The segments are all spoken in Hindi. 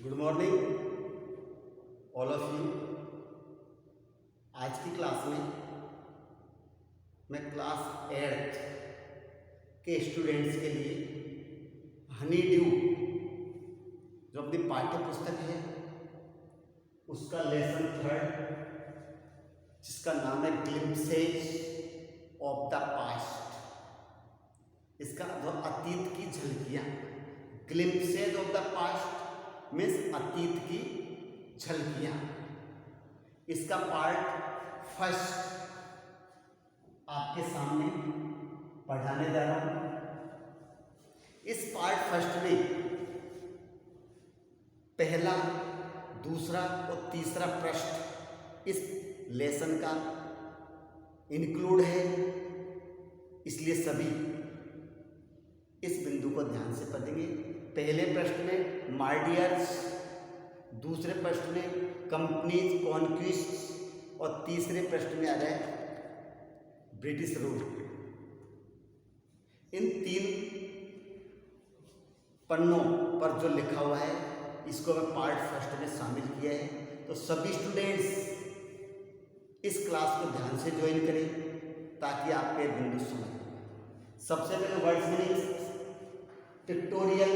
Good morning all of you. आज की क्लास में मैं क्लास 8th के स्टूडेंट्स के लिए हनी ड्यू जो अपनी पाठ्य पुस्तक है उसका लेसन 3rd जिसका नाम है ग्लिम्पसेज ऑफ द पास्ट, इसका जो अतीत की झलकियाँ, glimpses of the past means अतीत की झलकियाँ। इसका पार्ट फर्स्ट आपके सामने पढ़ाने जा रहा हूँ। इस पार्ट फर्स्ट में पहला, दूसरा और तीसरा पृष्ठ इस लेसन का इंक्लूड है, इसलिए सभी इस बिंदु को ध्यान से पढ़ेंगे। पहले पृष्ठ में माय डियर्स, दूसरे पृष्ठ में कंपनीज कॉन्क्विस्ट और तीसरे पृष्ठ में आ रहा है ब्रिटिश रूल। इन 3 पन्नों पर जो लिखा हुआ है इसको मैं पार्ट फर्स्ट में शामिल किया है, तो सभी स्टूडेंट्स इस क्लास को ध्यान से ज्वाइन करें ताकि आपके बिंदु समझ। सबसे पहले वर्ड्स मीनिंग, पिक्टोरियल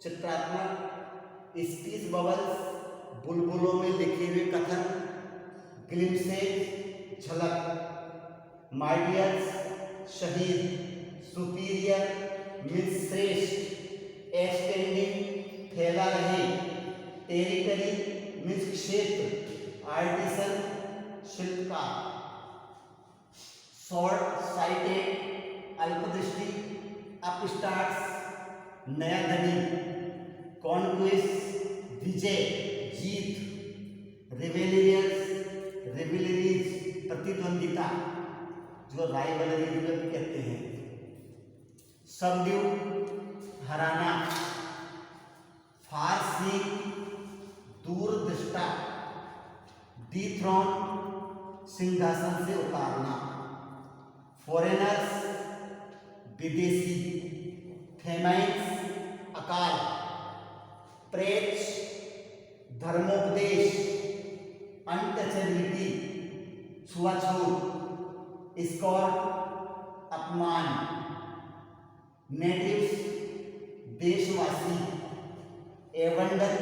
चित्रात्मक, स्पीच बबल्स बुलबुलों में लिखे हुए कथन, ग्लिम्पसेज झलक, माय डियर्स शहीद, सुपीरियर मीन्स श्रेष्ठ, एक्सटेंडिंग फैला रहे, टेरिटरी मीन्स क्षेत्र, आर्टिसन शिल्पकार, शॉर्ट साइटेड अल्पदृष्टि, अपस्टार्ट्स नया धनी, कॉन्क्वेस्ट विजय जीत, रिवेलरीज प्रतिद्वंदिता जो राइवलरी भी कहते हैं, सबड्यू हराना, फारसी दूरदृष्टा, डीथ्रॉन सिंहासन से उतारना, फॉरेनर्स विदेशी, फेमाइन्स अकाल, प्रेच धर्मोपदेश, अनटचेबिलिटी छुआछूत, स्कॉर्ट अपमान, नेटिव्स देशवासी, एवंडन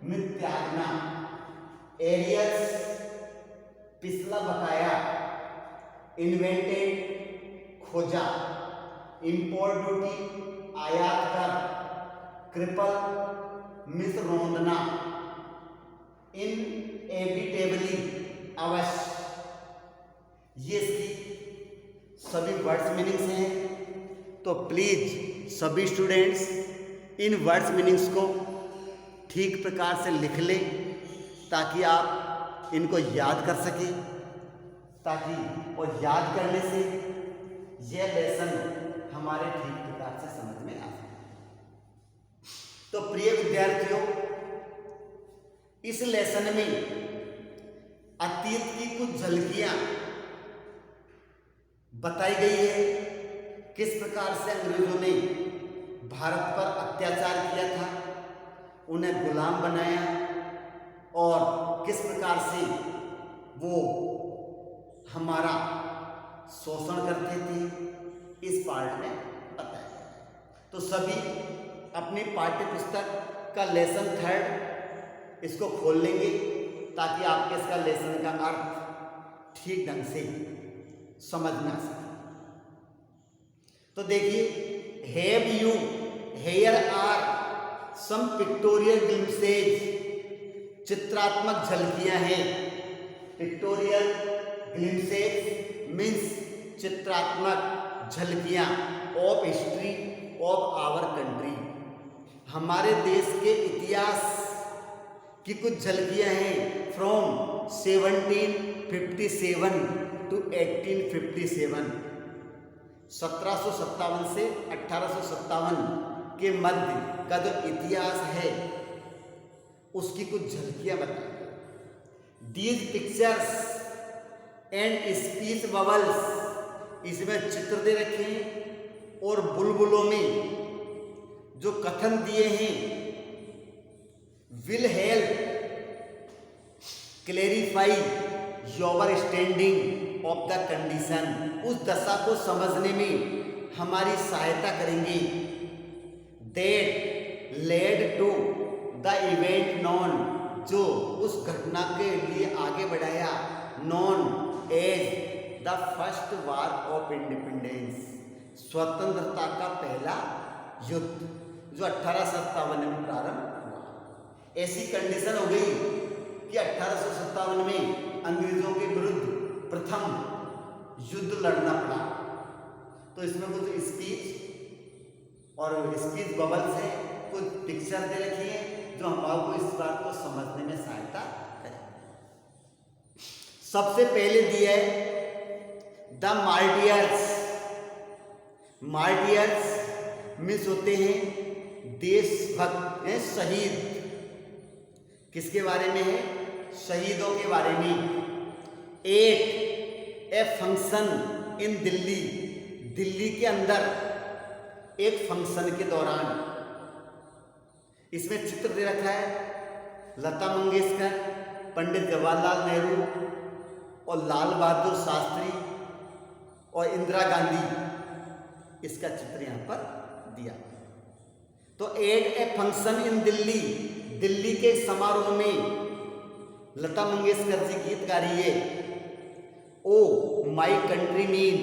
मित त्यागना, एरियर्स पिछला बकाया, इन्वेंटेड खोजा, इंपोर्ट ड्यूटी आयात कर, क्रिपल मिस रोंदना, इनएविटेबली अवश्य। ये इसकी सभी वर्ड्स मीनिंग्स हैं, तो प्लीज सभी स्टूडेंट्स इन वर्ड्स मीनिंग्स को ठीक प्रकार से लिख लें ताकि आप इनको याद कर सकें, ताकि और याद करने से यह लेसन हमारे ठीक प्रकार से समझ में आ सके। तो प्रिय विद्यार्थियों, इस लेसन में अतीत की कुछ झलकियां बताई गई है, किस प्रकार से अंग्रेजों ने भारत पर अत्याचार किया था, उन्हें गुलाम बनाया और किस प्रकार से वो हमारा शोषण करते थे, इस पार्ट में बताया। तो सभी अपनी पाठ्य पुस्तक का लेसन 3rd इसको खोल लेंगे ताकि आपके इसका लेसन का अर्थ ठीक ढंग से समझ में आ सके। तो देखिए, have you, here are some pictorial glimpses, चित्रात्मक झलकियां हैं। पिक्टोरियल ग्लिम्पसेज मीन्स चित्रात्मक झलकियां of history of our country, हमारे देश के इतिहास की कुछ झलकियां हैं फ्रॉम 1757 टू 1857, 1757 से 1857 के मध्य का जो इतिहास है उसकी कुछ झलकियां बताई। These pictures and speech bubbles, इसमें चित्र दे रखे हैं और बुलबुलों में जो कथन दिए हैं will help clarify your standing of the condition, उस दशा को समझने में हमारी सहायता करेंगे। That led to the event known, जो उस घटना के लिए आगे बढ़ाया, known as the first war of independence, स्वतंत्रता का पहला युद्ध, जो 1857 में प्रारंभ हुआ। ऐसी कंडीशन हो गई कि 1857 में अंग्रेजों के विरुद्ध प्रथम युद्ध लड़ना पड़ा। तो इसमें कुछ स्पीच और स्पीच बबल्स है, कुछ पिक्चर दे रखी है जो हम आपको इस बात को समझने में सहायता करें। सबसे पहले दिया है द मार्टियर्स। मार्टियर्स मीन्स होते हैं देशभक्त, शहीद। किसके बारे में है? शहीदों के बारे में। At a function in Delhi, Delhi के अंदर एक फंक्शन के दौरान। इसमें चित्र दे रखा है लता मंगेशकर, पंडित जवाहरलाल नेहरू और लाल बहादुर शास्त्री और इंदिरा गांधी, इसका चित्र यहां पर दिया। तो at a function in Delhi, Delhi के समारोह में लता मंगेशकर जी गीत गा रही है, O my countrymen,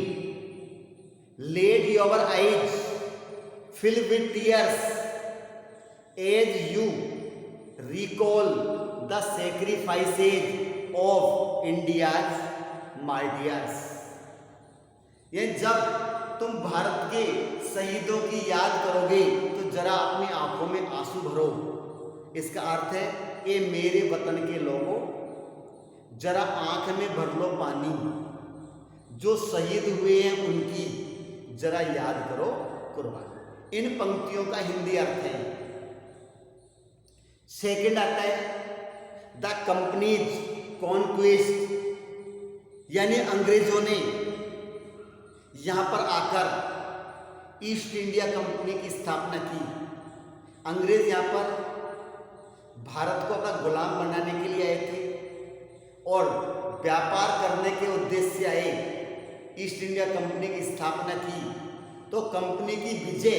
let your eyes fill with tears as you recall the sacrifices of India's martyrs. ये जब तुम भारत के शहीदों की याद करोगे तो जरा अपनी आंखों में आंसू भरो। इसका अर्थ है, ये मेरे वतन के लोगों, जरा आंख में भर लो पानी, जो शहीद हुए हैं उनकी जरा याद करो कुर्बानी। इन पंक्तियों का हिंदी अर्थ है। सेकंड आता है द कंपनीज कॉन्क्वेस्ट, यानी अंग्रेजों ने यहां पर आकर ईस्ट इंडिया कंपनी की स्थापना की। अंग्रेज यहां पर भारत को अपना गुलाम बनाने के लिए आए थे और व्यापार करने के उद्देश्य से आए, ईस्ट इंडिया कंपनी की स्थापना की। तो कंपनी की विजय,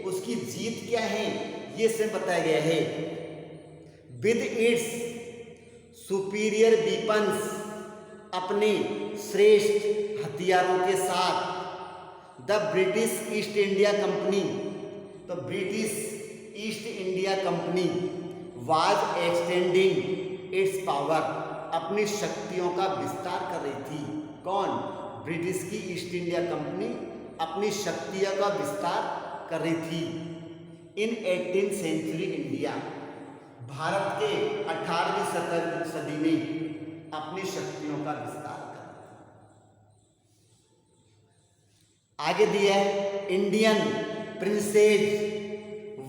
उसकी जीत क्या है, ये से बताया गया है। विद इट्स सुपीरियर वीपन्स, अपने श्रेष्ठ हथियारों के साथ, the British East India Company, तो British East India Company was extending its power, अपनी शक्तियों का विस्तार कर रही थी। कौन? ब्रिटिश की ईस्ट इंडिया कंपनी अपनी शक्तियों का विस्तार कर रही थी। इन 18th सेंचुरी इंडिया, भारत के 18वीं सदी में अपनी शक्तियों का विस्तार कर रही थी। आगे दिया है इंडियन प्रिंसेज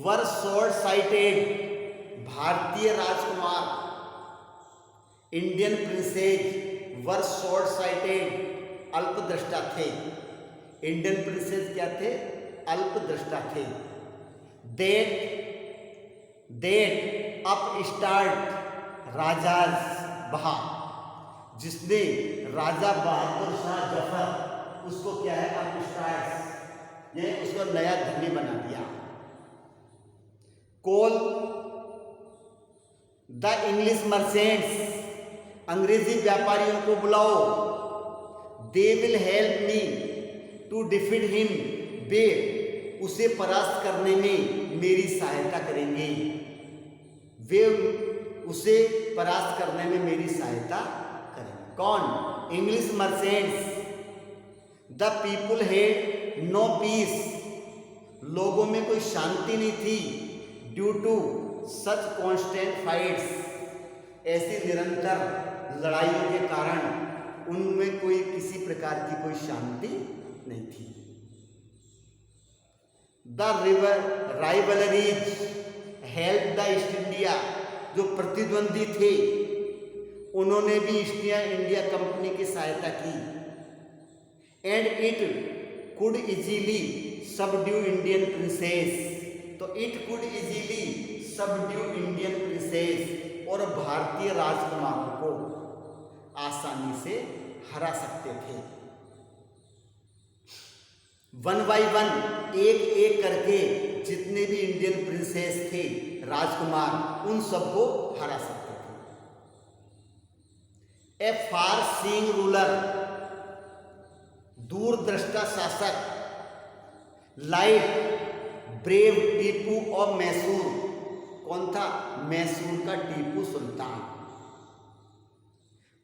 वर शॉर्ट साइटेड, भारतीय राजकुमार, इंडियन प्रिंसेज वर शॉर्ट साइटेड, अल्पदृष्टा थे। इंडियन प्रिंसेस क्या थे? अल्पदृष्टा थे। देट अप स्टार्ट राजाज बहा, जिसने राजा बहादुर शाह जफर, उसको क्या है अप स्टार्ट, ये उसको नया धनी बना दिया। कॉल द इंग्लिश मर्चेंट्स, अंग्रेजी व्यापारियों को बुलाओ। They will help me to defeat him, वे उसे परास्त करने में मेरी सहायता करेंगे। वे उसे परास्त करने में मेरी सहायता करेंगे। कौन? English merchants. The people had no peace, लोगों में कोई शांति नहीं थी। Due to such constant fights, ऐसी निरंतर लड़ाइयों के कारण उनमें कोई किसी प्रकार की कोई शांति नहीं थी। The rivalries help the East India, जो प्रतिद्वंदी थे उन्होंने भी ईस्ट इंडिया कंपनी की सहायता की। And it could easily subdue Indian princes, तो it could easily subdue Indian princes और भारतीय राजकुमारों को आसानी से हरा सकते थे। वन बाय वन, एक एक करके जितने भी इंडियन प्रिंसेस थे, राजकुमार, उन सबको हरा सकते थे। ए फार सीइंग रूलर, दूरदृष्टा शासक, like brave Tipu of Mysore, कौन था? मैसूर का Tipu Sultan.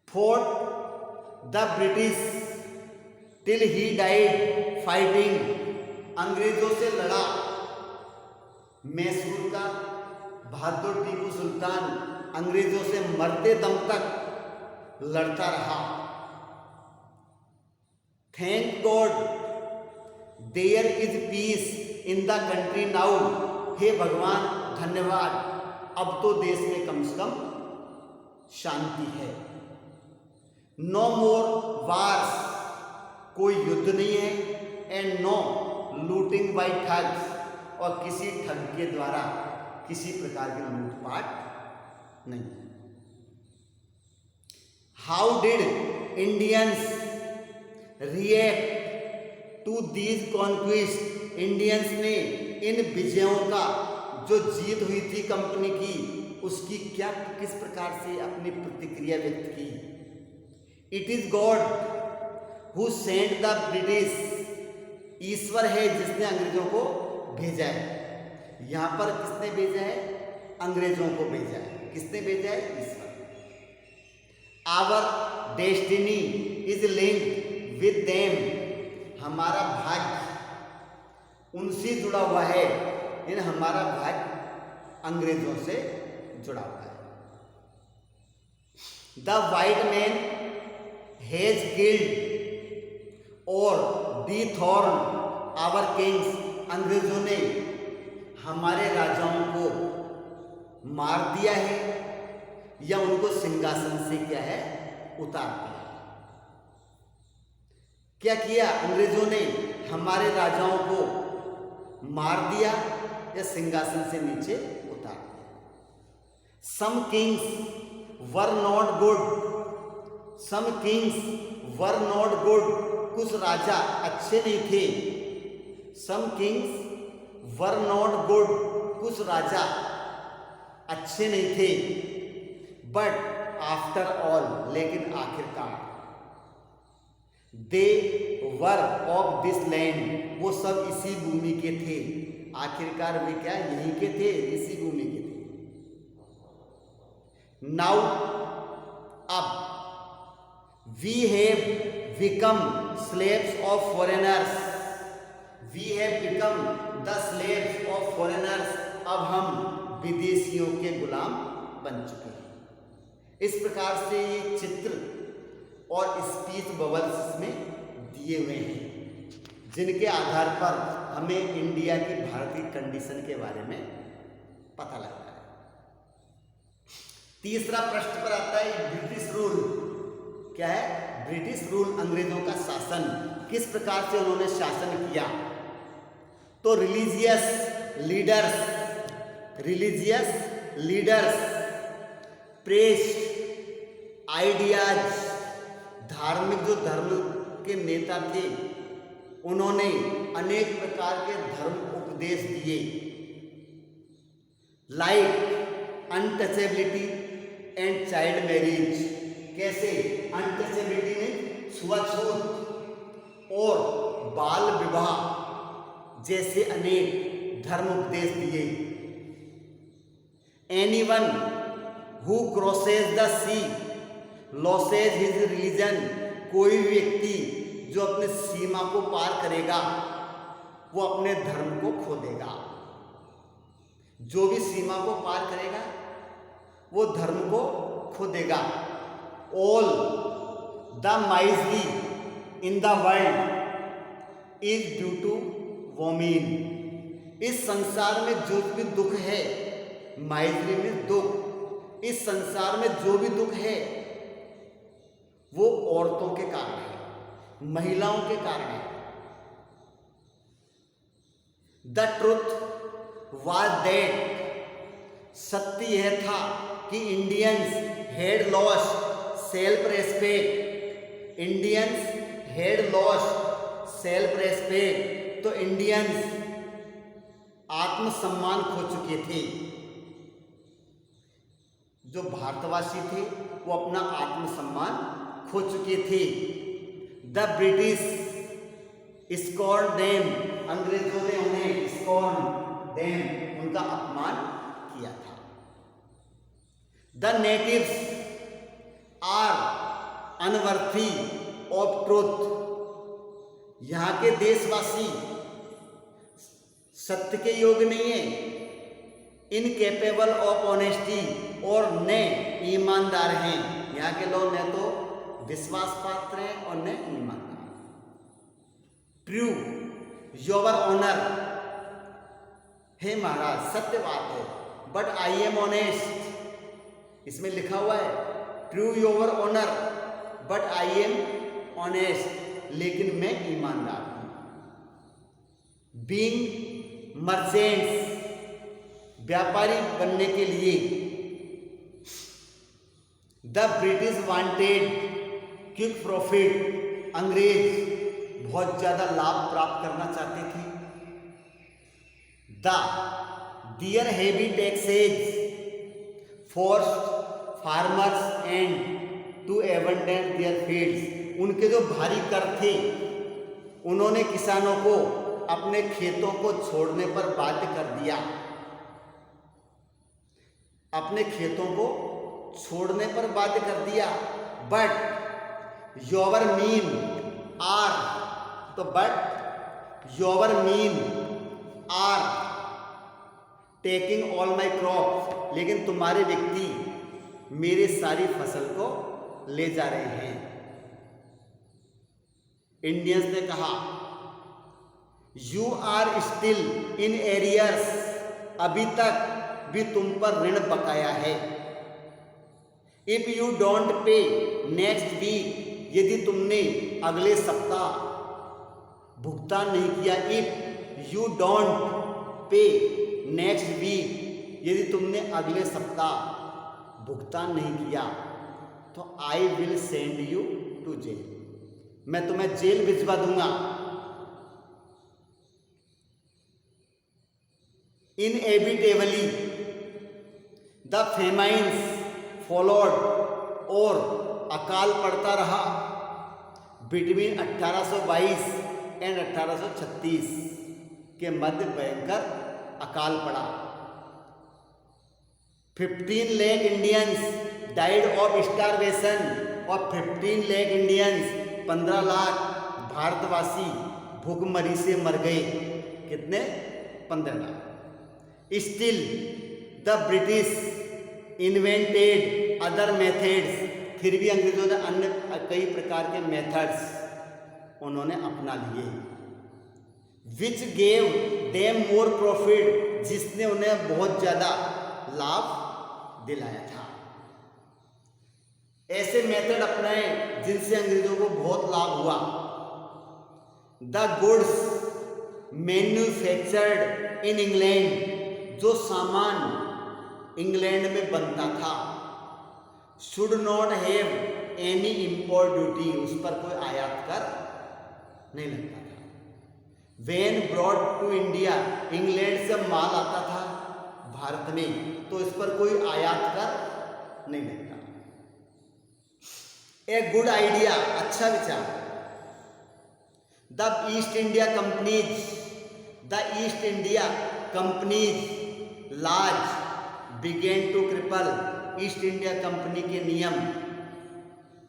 Fought the British till he died fighting, अंग्रेजों से लड़ा। मैसूर का बहादुर टीपू सुल्तान अंग्रेजों से मरते दम तक लड़ता रहा। Thank God there is peace in the country now, हे भगवान धन्यवाद, अब तो देश में कम से कम शांति है। नो मोर वार्स, कोई युद्ध नहीं है। And no looting by thugs, और किसी ठग के द्वारा किसी प्रकार की लूटपाट नहीं। How did Indians react to these conquest, Indians ने इन विजयों का, जो जीत हुई थी कंपनी की, उसकी क्या, किस प्रकार से अपनी प्रतिक्रिया व्यक्त की? It is God who sent the British, ईश्वर है जिसने अंग्रेजों को भेजा है। यहां पर किसने भेजा है? अंग्रेजों को भेजा है। किसने भेजा है? ईश्वर। Our destiny is linked with them, हमारा भाग्य उनसे जुड़ा हुआ है, इन हमारा भाग्य अंग्रेजों से जुड़ा हुआ है। The white man has killed और डिथॉर्न आवर किंग्स, अंग्रेजों ने हमारे राजाओं को मार दिया है या उनको सिंहासन से क्या है? उतार दिया। क्या किया? अंग्रेजों ने हमारे राजाओं को मार दिया या सिंहासन से नीचे उतार दिया। Some kings were not good, some kings were not good, कुछ राजा अच्छे नहीं थे। Some kings were not good, कुछ राजा अच्छे नहीं थे। बट आफ्टर ऑल, लेकिन आखिरकार, दे वर ऑफ दिस लैंड, वो सब इसी भूमि के थे। आखिरकार वे क्या? यहीं के थे, इसी भूमि के थे। नाउ, अब, we have become slaves of foreigners, we have become the slaves of foreigners, अब हम विदेशियों के गुलाम बन चुके हैं। इस प्रकार से ये चित्र और स्पीच बबल्स में दिए हुए हैं, जिनके आधार पर हमें इंडिया की भारतीय कंडीशन के बारे में पता लगता है। तीसरा प्रश्न पर आता है ब्रिटिश रूल। क्या है? ब्रिटिश रूल, अंग्रेजों का शासन, किस प्रकार से उन्होंने शासन किया? तो रिलीजियस लीडर्स प्रेस्ड आइडियाज, धार्मिक, जो धर्म के नेता थे, उन्होंने अनेक प्रकार के धर्म उपदेश दिए। Like untouchability and child marriage, कैसे? अनटचेबिलिटी में छुआछूत और बाल विवाह जैसे अनेक धर्म उपदेश दिए। Anyone who crosses the sea loses his religion, कोई व्यक्ति जो अपने सीमा को पार करेगा वो अपने धर्म को खो देगा। जो भी सीमा को पार करेगा वो धर्म को खो देगा। All the misery in the world is due to women, इस संसार में जो भी दुख है, माइजरी में दुख, इस संसार में जो भी दुख है वो औरतों के कारण है, महिलाओं के कारण है। द ट्रुथ वाज दैट सत्य यह था कि Indians had lost self respect, Indians had lost self respect, तो इंडियंस आत्मसम्मान खो चुके थे। जो भारतवासी थे वो अपना आत्मसम्मान खो चुके थे। द ब्रिटिश स्कॉर्न देम, अंग्रेजों ने उन्हें स्कॉर्न देम, उनका अपमान किया था। The natives are unworthy of truth, यहाँ के देशवासी सत्य के योग्य नहीं है। इनकेपेबल ऑफ ऑनेस्टी, और न ईमानदार हैं। यहाँ के लोग न तो विश्वास पात्र हैं और न ईमानदार। ट्रू योर ऑनर, हे महाराज सत्य बात है, बट आई एम ऑनेस्ट, इसमें लिखा हुआ है true your honour but I am honest, लेकिन मैं ईमानदार हूं। बीइंग मर्चेंट्स, व्यापारी बनने के लिए। The British wanted quick profit, अंग्रेज बहुत ज्यादा लाभ प्राप्त करना चाहते थे। The their heavy taxes forced farmers and to abandon their fields, उनके जो भारी कर थे उन्होंने किसानों को अपने खेतों को छोड़ने पर बाध्य कर दिया, अपने खेतों को छोड़ने पर बाध्य कर दिया। बट योर मीन आर, तो but your men are taking all my crop, लेकिन तुम्हारे व्यक्ति मेरे सारी फसल को ले जा रहे हैं। इंडियंस ने कहा you are still in arrears, अभी तक भी तुम पर ऋण बकाया है। If you don't pay next week, यदि तुमने अगले सप्ताह भुगतान नहीं किया। If you don't pay next week, यदि तुमने अगले सप्ताह भुगतान नहीं किया तो I will send you to jail, मैं तुम्हें जेल भिजवा दूंगा। इनएविटेबली द फेमाइन्स फॉलोड, और अकाल पड़ता रहा बिटवीन 1822 एंड 1836 के मध्य भयंकर अकाल पड़ा। 15 lakh Indians died of starvation, और 15 लाख इंडियंस 15 लाख भारतवासी भूखमरी से मर गए। कितने? 15 lakh. Still the British invented other methods, फिर भी अंग्रेजों ने अन्य कई प्रकार के मेथड्स उन्होंने अपना लिए। Which gave them more profit, जिसने उन्हें बहुत ज़्यादा लाभ दिलाया था। ऐसे मेथड अपनाए जिनसे अंग्रेजों को बहुत लाभ हुआ। The goods manufactured in England, जो सामान इंग्लैंड में बनता था, should not have any import duty, उस पर कोई आयात कर नहीं लगता था। When brought to India, England से माल आता था भारत में तो इस पर कोई आयात कर नहीं लगता। ए गुड आइडिया, अच्छा विचार। The East India Companies, the East India Companies large began to cripple, East India Company के नियम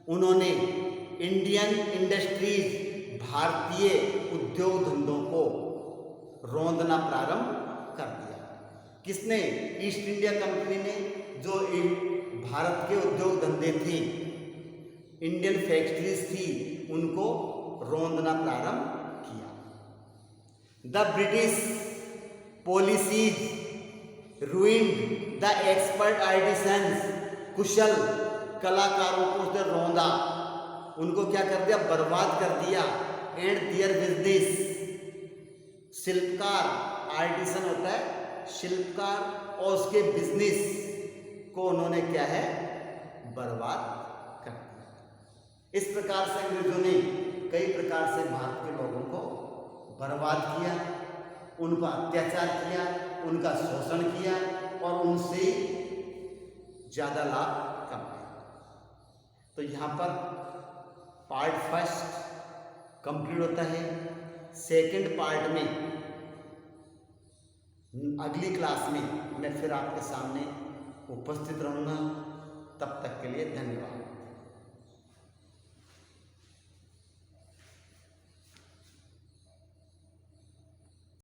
उन्होंने इंडियन इंडस्ट्रीज, भारतीय उद्योग धंधों को रौंदना प्रारंभ कर दिया। किसने? ईस्ट इंडिया कंपनी ने, जो भारत के उद्योग धंधे थे, इंडियन फैक्ट्रीज थी, उनको रौंदना प्रारंभ किया। The British policies ruined the expert artisans, कुशल कलाकारों को उसने रौंदा, उनको क्या कर दिया? बर्बाद कर दिया। एंड दियर बिजनेस, शिल्पकार, आर्टिसन होता है शिल्पकार, और उसके बिजनेस को उन्होंने क्या है, बर्बाद कर दिया। इस प्रकार से अंग्रेजों ने कई प्रकार से भारत के लोगों को बर्बाद किया, उन पर अत्याचार किया, उनका शोषण किया और उनसे ज़्यादा लाभ कमाया। तो यहाँ पर पार्ट फर्स्ट कंप्लीट होता है। सेकंड पार्ट में अगली क्लास में मैं फिर आपके सामने उपस्थित रहूँगा। तब तक के लिए धन्यवाद।